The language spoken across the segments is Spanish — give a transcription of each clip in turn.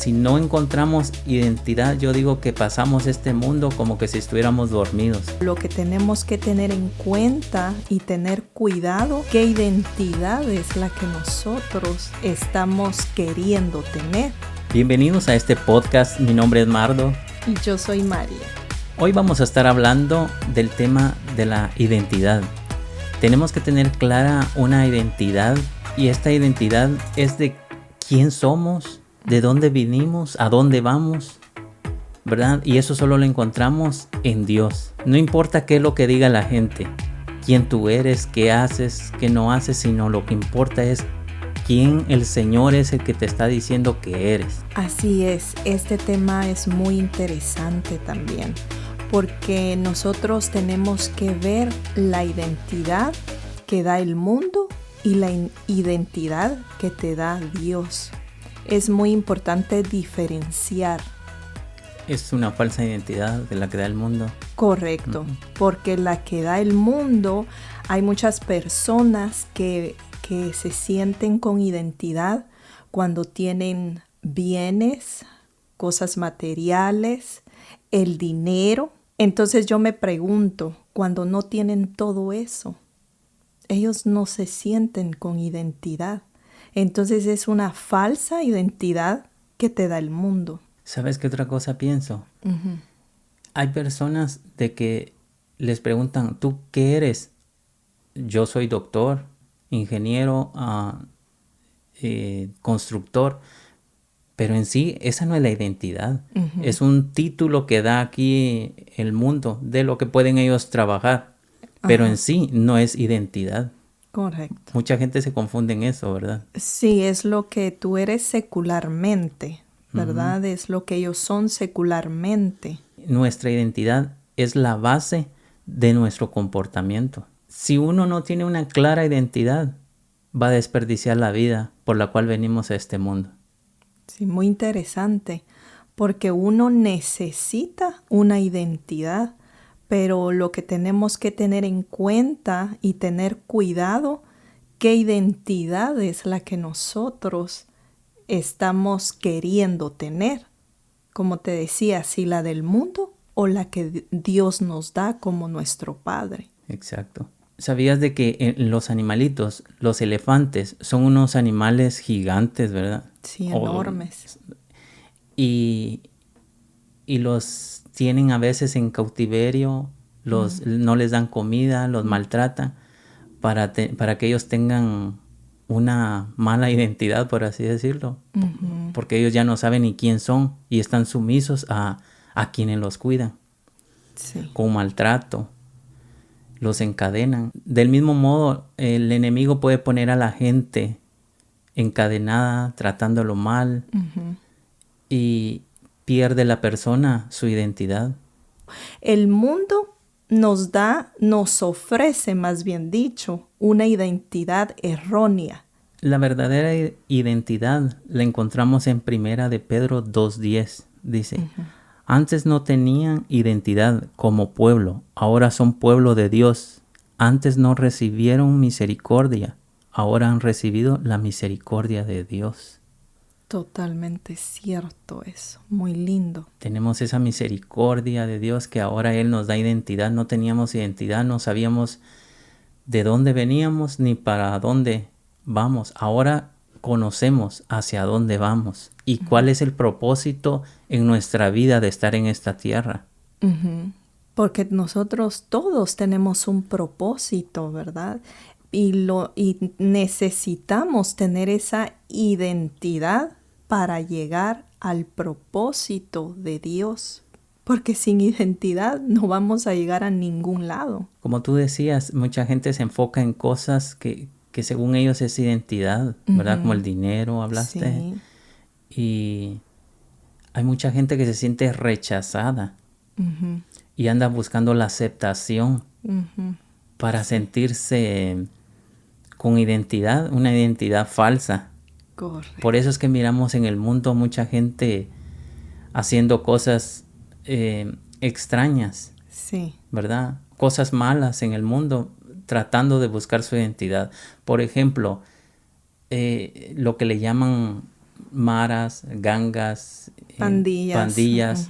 si no encontramos identidad, yo digo que pasamos este mundo como que si estuviéramos dormidos. Lo que tenemos que tener en cuenta y tener cuidado, qué identidad es la que nosotros estamos queriendo tener. Bienvenidos a este podcast, mi nombre es Mardo. Y yo soy María. Hoy vamos a estar hablando del tema de la identidad. Tenemos que tener clara una identidad y esta identidad es de quién somos, de dónde vinimos, a dónde vamos, ¿verdad? Y eso solo lo encontramos en Dios. No importa qué es lo que diga la gente, quién tú eres, qué haces, qué no haces, sino lo que importa es quién el Señor es el que te está diciendo que eres. Así es, este tema es muy interesante también, porque nosotros tenemos que ver la identidad que da el mundo y la identidad que te da Dios. Es muy importante diferenciar. Es una falsa identidad de la que da el mundo. Correcto, porque la que da el mundo, hay muchas personas que se sienten con identidad cuando tienen bienes, cosas materiales, el dinero. Entonces yo me pregunto, cuando no tienen todo eso, ellos no se sienten con identidad. Entonces es una falsa identidad que te da el mundo. ¿Sabes qué otra cosa pienso? Uh-huh. Hay personas de que les preguntan, ¿tú qué eres? Yo soy doctor, ingeniero, constructor, pero en sí esa no es la identidad. Uh-huh. Es un título que da aquí el mundo de lo que pueden ellos trabajar, pero en sí no es identidad. Correcto. Mucha gente se confunde en eso, ¿verdad? Sí, es lo que tú eres secularmente, ¿verdad? Uh-huh. Es lo que ellos son secularmente. Nuestra identidad es la base de nuestro comportamiento. Si uno no tiene una clara identidad, va a desperdiciar la vida por la cual venimos a este mundo. Sí, muy interesante, porque uno necesita una identidad, pero lo que tenemos que tener en cuenta y tener cuidado, qué identidad es la que nosotros estamos queriendo tener. Como te decía, si la del mundo o la que Dios nos da como nuestro Padre. Exacto. ¿Sabías de que los animalitos, los elefantes, son unos animales gigantes, verdad? Sí, enormes. Y los tienen a veces en cautiverio, no les dan comida, los maltratan para que ellos tengan una mala identidad, por así decirlo. Uh-huh. Porque ellos ya no saben ni quién son y están sumisos a quienes los cuidan. Sí. Con maltrato. Los encadenan. Del mismo modo, el enemigo puede poner a la gente encadenada, tratándolo mal, uh-huh. y pierde la persona su identidad. El mundo nos ofrece, más bien dicho, una identidad errónea. La verdadera identidad la encontramos en Primera de Pedro 2:10. Dice, uh-huh. Antes no tenían identidad como pueblo, ahora son pueblo de Dios. Antes no recibieron misericordia, ahora han recibido la misericordia de Dios. Totalmente cierto eso, muy lindo. Tenemos esa misericordia de Dios que ahora Él nos da identidad. No teníamos identidad, no sabíamos de dónde veníamos ni para dónde vamos. Ahora conocemos hacia dónde vamos y cuál es el propósito en nuestra vida de estar en esta tierra. Uh-huh. Porque nosotros todos tenemos un propósito, ¿verdad? Y necesitamos tener esa identidad para llegar al propósito de Dios. Porque sin identidad no vamos a llegar a ningún lado. Como tú decías, mucha gente se enfoca en cosas que según ellos es identidad, ¿verdad? Uh-huh. Como el dinero, hablaste. Sí. Y hay mucha gente que se siente rechazada. Uh-huh. Y anda buscando la aceptación, uh-huh. para sentirse con identidad, una identidad falsa. Correcto. Por eso es que miramos en el mundo mucha gente haciendo cosas extrañas, sí. ¿verdad? Cosas malas en el mundo, tratando de buscar su identidad. Por ejemplo, lo que le llaman maras, gangas, Pandillas.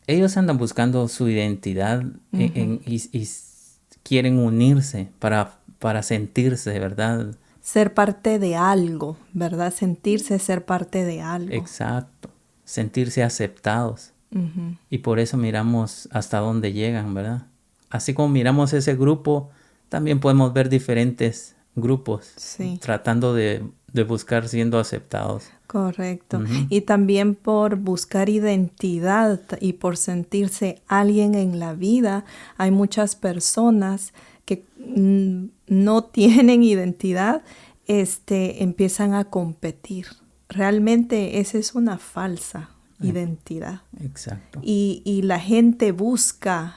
ellos andan buscando su identidad y quieren unirse para sentirse, ¿verdad? Ser parte de algo, ¿verdad? Sentirse ser parte de algo. Exacto. Sentirse aceptados. Y por eso miramos hasta dónde llegan, ¿verdad? Así como miramos ese grupo, también podemos ver diferentes grupos tratando de buscar siendo aceptados. Correcto. Y también por buscar identidad y por sentirse alguien en la vida, hay muchas personas que no tienen identidad, empiezan a competir. Realmente esa es una falsa identidad. Exacto. Y la gente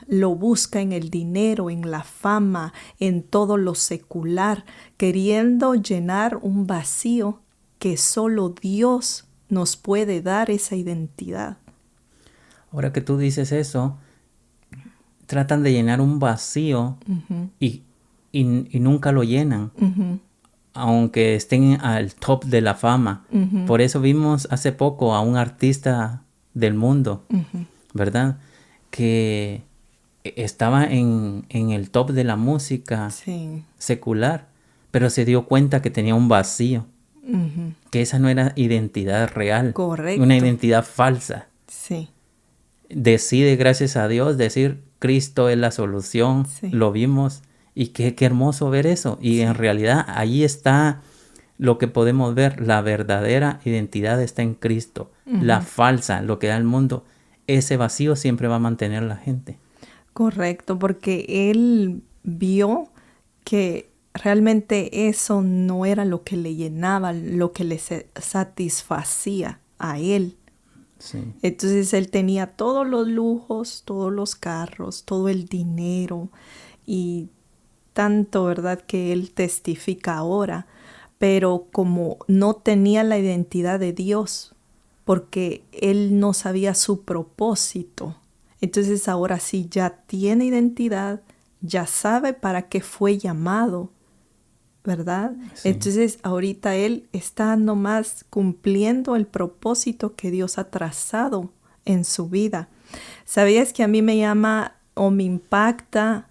lo busca en el dinero, en la fama, en todo lo secular, queriendo llenar un vacío que solo Dios nos puede dar esa identidad. Ahora que tú dices eso, tratan de llenar un vacío y nunca lo llenan, aunque estén al top de la fama. Por eso vimos hace poco a un artista del mundo, ¿verdad? Que estaba en el top de la música secular, pero se dio cuenta que tenía un vacío, que esa no era identidad real. Correcto. Una identidad falsa. Sí. Decide, gracias a Dios, decir Cristo es la solución. Lo vimos y qué hermoso ver eso. Y en realidad ahí está lo que podemos ver. La verdadera identidad está en Cristo. La falsa, lo que da el mundo, ese vacío siempre va a mantener a la gente. Correcto, porque él vio que realmente eso no era lo que le llenaba, lo que le satisfacía a él. Sí. Entonces él tenía todos los lujos, todos los carros, todo el dinero y tanto, ¿verdad?, que él testifica ahora. Pero como no tenía la identidad de Dios, porque él no sabía su propósito, entonces ahora sí ya tiene identidad, ya sabe para qué fue llamado, ¿verdad? Sí. Entonces ahorita él está nomás cumpliendo el propósito que Dios ha trazado en su vida. ¿Sabías que a mí me llama o me impacta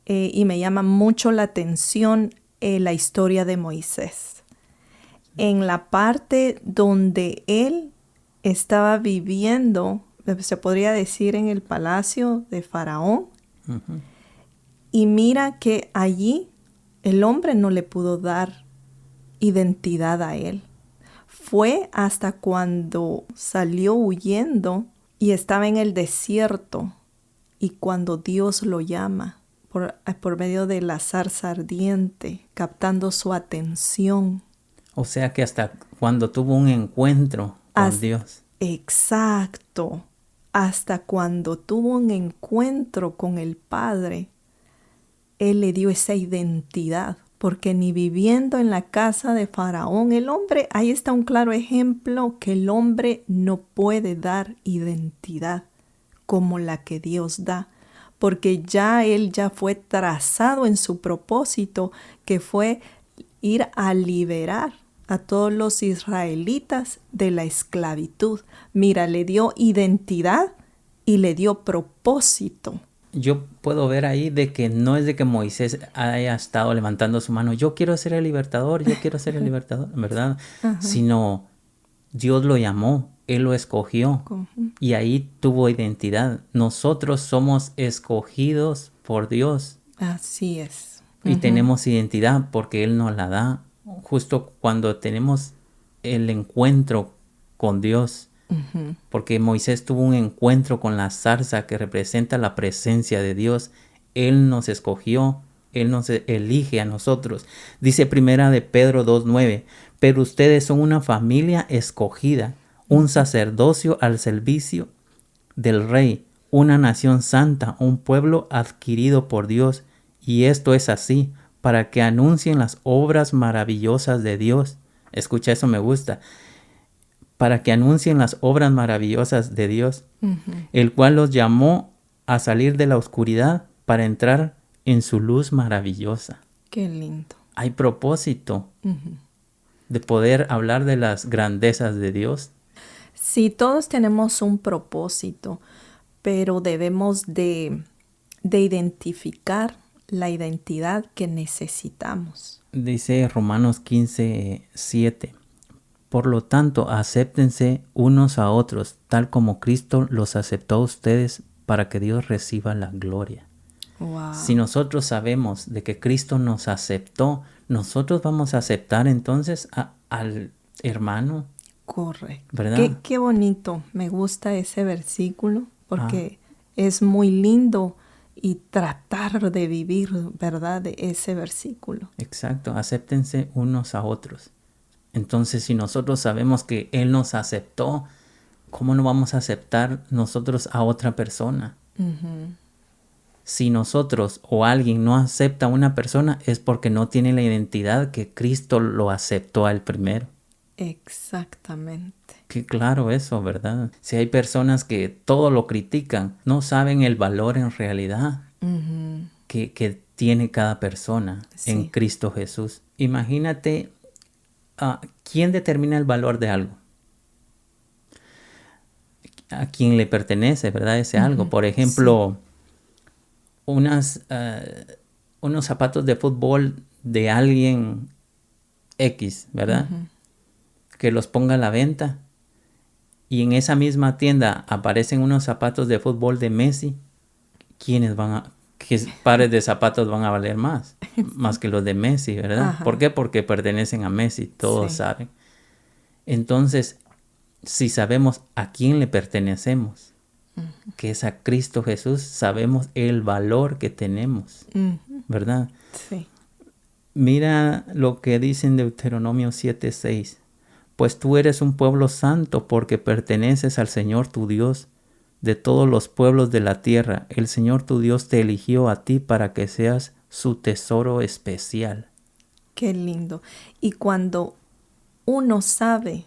y me llama mucho la atención la historia de Moisés? En la parte donde él estaba viviendo, se podría decir en el palacio de Faraón, y mira que allí el hombre no le pudo dar identidad a él. Fue hasta cuando salió huyendo y estaba en el desierto y cuando Dios lo llama por medio de la zarza ardiente, captando su atención. O sea que hasta cuando tuvo un encuentro con Dios. Exacto. Hasta cuando tuvo un encuentro con el Padre, Él le dio esa identidad, porque ni viviendo en la casa de Faraón, el hombre, ahí está un claro ejemplo que el hombre no puede dar identidad como la que Dios da, porque él ya fue trazado en su propósito, que fue ir a liberar a todos los israelitas de la esclavitud. Mira, le dio identidad y le dio propósito. Yo puedo ver ahí de que no es de que Moisés haya estado levantando su mano, yo quiero ser el libertador, ¿verdad? Sino Dios lo llamó, Él lo escogió y ahí tuvo identidad. Nosotros somos escogidos por Dios. Así es. Y tenemos identidad porque Él nos la da justo cuando tenemos el encuentro con Dios. Porque Moisés tuvo un encuentro con la zarza que representa la presencia de Dios. Él nos escogió, Él nos elige a nosotros. Dice primera de Pedro 2:9, pero ustedes son una familia escogida, un sacerdocio al servicio del Rey, una nación santa, un pueblo adquirido por Dios. Y esto es así, para que anuncien las obras maravillosas de Dios. Escucha, eso me gusta. Para que anuncien las obras maravillosas de Dios, el cual los llamó a salir de la oscuridad para entrar en su luz maravillosa. Qué lindo. Hay propósito. de poder hablar de las grandezas de Dios. Sí, todos tenemos un propósito, pero debemos de identificar la identidad que necesitamos. Dice Romanos 15:7. Por lo tanto, acéptense unos a otros, tal como Cristo los aceptó a ustedes para que Dios reciba la gloria. Wow. Si nosotros sabemos de que Cristo nos aceptó, nosotros vamos a aceptar entonces al hermano. Correcto. ¿Verdad? Qué bonito. Me gusta ese versículo porque es muy lindo y tratar de vivir, ¿verdad?, de ese versículo. Exacto. Acéptense unos a otros. Entonces, si nosotros sabemos que Él nos aceptó, ¿cómo no vamos a aceptar nosotros a otra persona? Uh-huh. Si nosotros o alguien no acepta a una persona, es porque no tiene la identidad que Cristo lo aceptó a él primero. Exactamente. Qué claro eso, ¿verdad? Si hay personas que todo lo critican, no saben el valor en realidad Uh-huh. que tiene cada persona en Cristo Jesús. Imagínate, ¿quién determina el valor de algo? A quién le pertenece, ¿verdad? Ese algo. Por ejemplo, unos zapatos de fútbol de alguien X, ¿verdad? Uh-huh. Que los ponga a la venta y en esa misma tienda aparecen unos zapatos de fútbol de Messi. ¿Qué pares de zapatos van a valer más? Más que los de Messi, ¿verdad? Ajá. ¿Por qué? Porque pertenecen a Messi, todos saben. Entonces, si sabemos a quién le pertenecemos, que es a Cristo Jesús, sabemos el valor que tenemos, ¿verdad? Sí. Mira lo que dice en Deuteronomio 7:6. Pues tú eres un pueblo santo porque perteneces al Señor tu Dios. De todos los pueblos de la tierra, el Señor tu Dios te eligió a ti para que seas su tesoro especial. Qué lindo. Y cuando uno sabe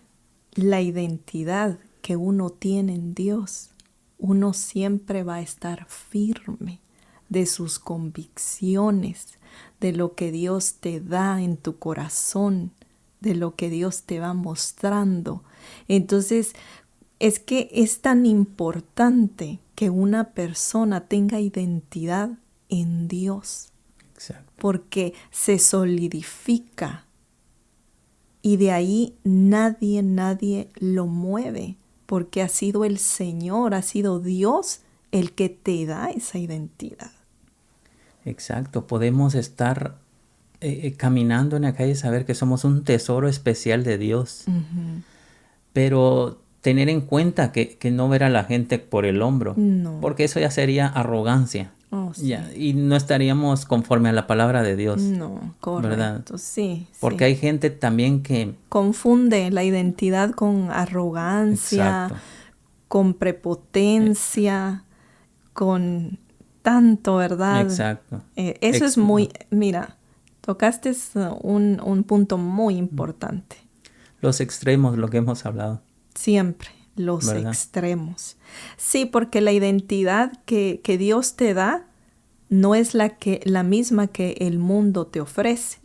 la identidad que uno tiene en Dios, uno siempre va a estar firme de sus convicciones, de lo que Dios te da en tu corazón, de lo que Dios te va mostrando. Entonces, es que es tan importante que una persona tenga identidad en Dios. Exacto. Porque se solidifica y de ahí nadie lo mueve, porque ha sido el Señor, ha sido Dios el que te da esa identidad. Exacto, podemos estar caminando en la calle y saber que somos un tesoro especial de Dios, pero tener en cuenta que no ver a la gente por el hombro, porque eso ya sería arrogancia. Sí. Y no estaríamos conforme a la palabra de Dios. No, correcto, ¿verdad? Sí. Porque hay gente también que confunde la identidad con arrogancia, con prepotencia, con tanto, ¿verdad? Exacto. Eso es muy, mira, tocaste un punto muy importante. Los extremos, lo que hemos hablado. Siempre. Los extremos. Sí, porque la identidad que Dios te da no es la misma que el mundo te ofrece.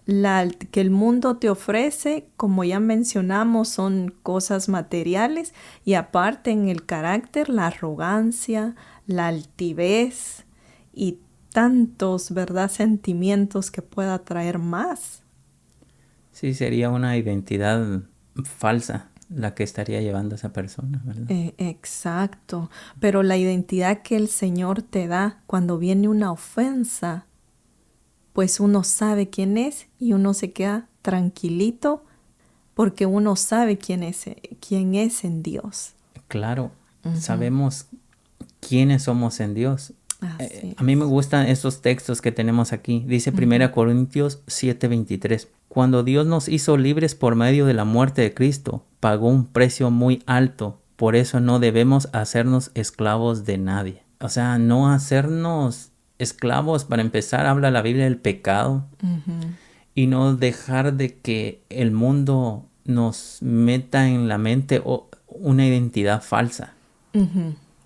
La que el mundo te ofrece, como ya mencionamos, son cosas materiales y aparte en el carácter, la arrogancia, la altivez y tantos, ¿verdad?, sentimientos que pueda traer más. Sí, sería una identidad falsa la que estaría llevando a esa persona, ¿verdad? Exacto, pero la identidad que el Señor te da cuando viene una ofensa, pues uno sabe quién es y uno se queda tranquilito porque uno sabe quién es en Dios. Claro, sabemos quiénes somos en Dios. A mí me gustan esos textos que tenemos aquí. Dice 1 Corintios 7:23. Cuando Dios nos hizo libres por medio de la muerte de Cristo, pagó un precio muy alto. Por eso no debemos hacernos esclavos de nadie. O sea, no hacernos esclavos, para empezar, habla la Biblia del pecado. Y no dejar de que el mundo nos meta en la mente una identidad falsa.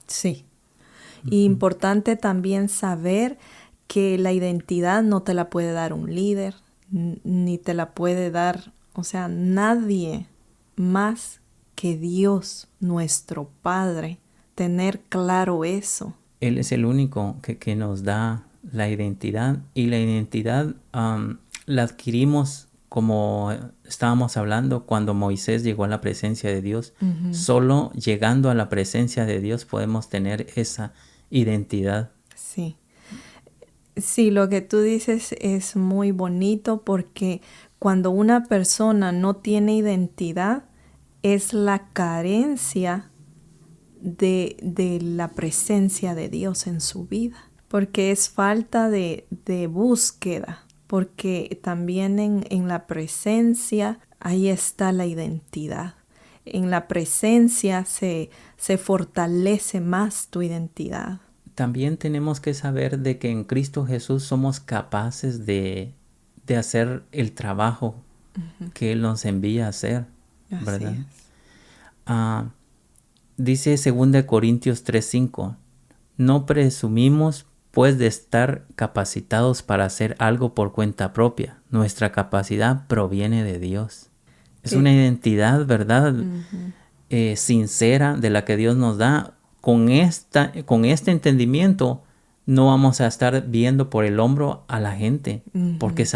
Sí. Importante también saber que la identidad no te la puede dar un líder, ni te la puede dar O sea, nadie más que Dios, nuestro Padre. Tener claro eso. Él es el único que nos da la identidad, y la identidad la adquirimos, como estábamos hablando, cuando Moisés llegó a la presencia de Dios. Uh-huh. Solo llegando a la presencia de Dios podemos tener esa identidad. Sí. Sí, lo que tú dices es muy bonito, porque cuando una persona no tiene identidad, es la carencia de la presencia de Dios en su vida, porque es falta de búsqueda, porque también en la presencia ahí está la identidad. En la presencia se fortalece más tu identidad. También tenemos que saber de que en Cristo Jesús somos capaces de hacer el trabajo uh-huh. que Él nos envía a hacer, ¿verdad? Dice 2 Corintios 3:5, no presumimos pues de estar capacitados para hacer algo por cuenta propia. Nuestra capacidad proviene de Dios. Es una identidad, ¿verdad? Uh-huh. Sincera, de la que Dios nos da. Con este entendimiento no vamos a estar viendo por el hombro a la gente, uh-huh. porque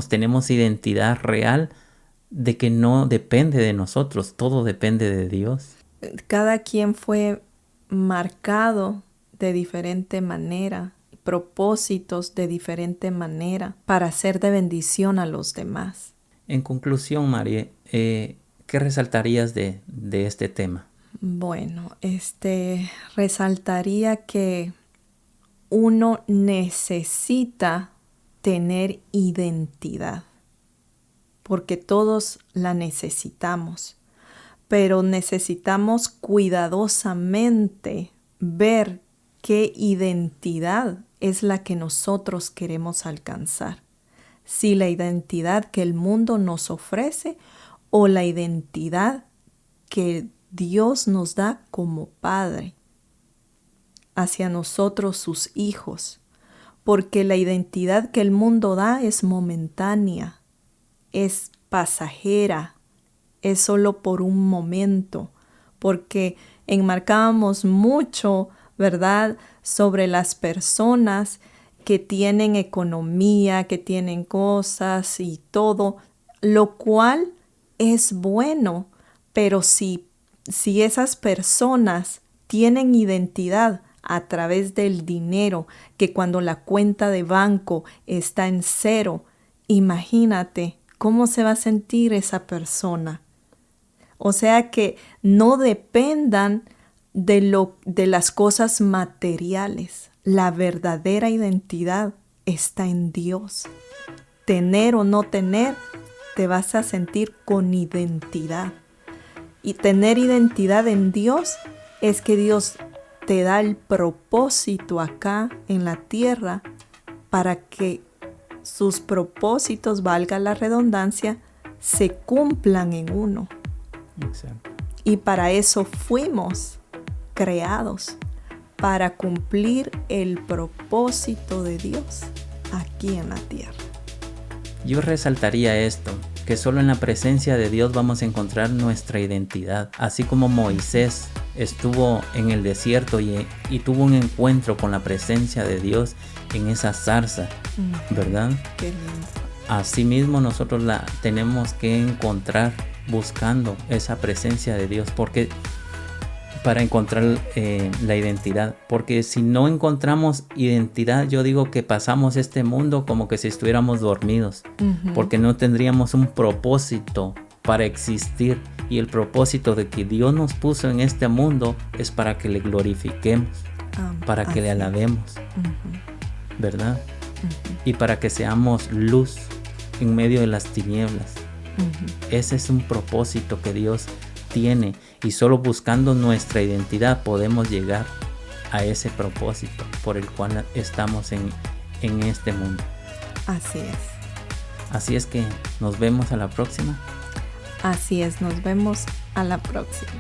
tenemos identidad real de que no depende de nosotros, todo depende de Dios. Cada quien fue marcado de diferente manera, propósitos de diferente manera para ser de bendición a los demás. En conclusión, María, ¿qué resaltarías de este tema? Bueno, resaltaría que uno necesita tener identidad, porque todos la necesitamos, pero necesitamos cuidadosamente ver qué identidad es la que nosotros queremos alcanzar. Si la identidad que el mundo nos ofrece o la identidad que Dios nos da como Padre hacia nosotros, sus hijos, porque la identidad que el mundo da es momentánea, es pasajera, es solo por un momento, porque enmarcábamos mucho, ¿verdad?, sobre las personas que tienen economía, que tienen cosas y todo, lo cual es bueno, pero si esas personas tienen identidad a través del dinero, que cuando la cuenta de banco está en 0, imagínate cómo se va a sentir esa persona. O sea, que no dependan de las cosas materiales. La verdadera identidad está en Dios. Tener o no tener, te vas a sentir con identidad. Y tener identidad en Dios es que Dios te da el propósito acá en la tierra para que sus propósitos, valga la redundancia, se cumplan en uno. Exacto. Y para eso fuimos creados, para cumplir el propósito de Dios aquí en la tierra. Yo resaltaría esto, que solo en la presencia de Dios vamos a encontrar nuestra identidad. Así como Moisés estuvo en el desierto y tuvo un encuentro con la presencia de Dios en esa zarza, ¿verdad? Qué lindo. Asimismo nosotros la tenemos que encontrar buscando esa presencia de Dios, porque para encontrar la identidad, porque si no encontramos identidad, yo digo que pasamos este mundo como que si estuviéramos dormidos, porque no tendríamos un propósito para existir, y el propósito de que Dios nos puso en este mundo es para que le glorifiquemos, para que le alabemos, ¿verdad? Y para que seamos luz en medio de las tinieblas. Ese es un propósito que Dios tiene, y solo buscando nuestra identidad podemos llegar a ese propósito por el cual estamos en este mundo. Así es. Así es que nos vemos a la próxima. Así es, nos vemos a la próxima.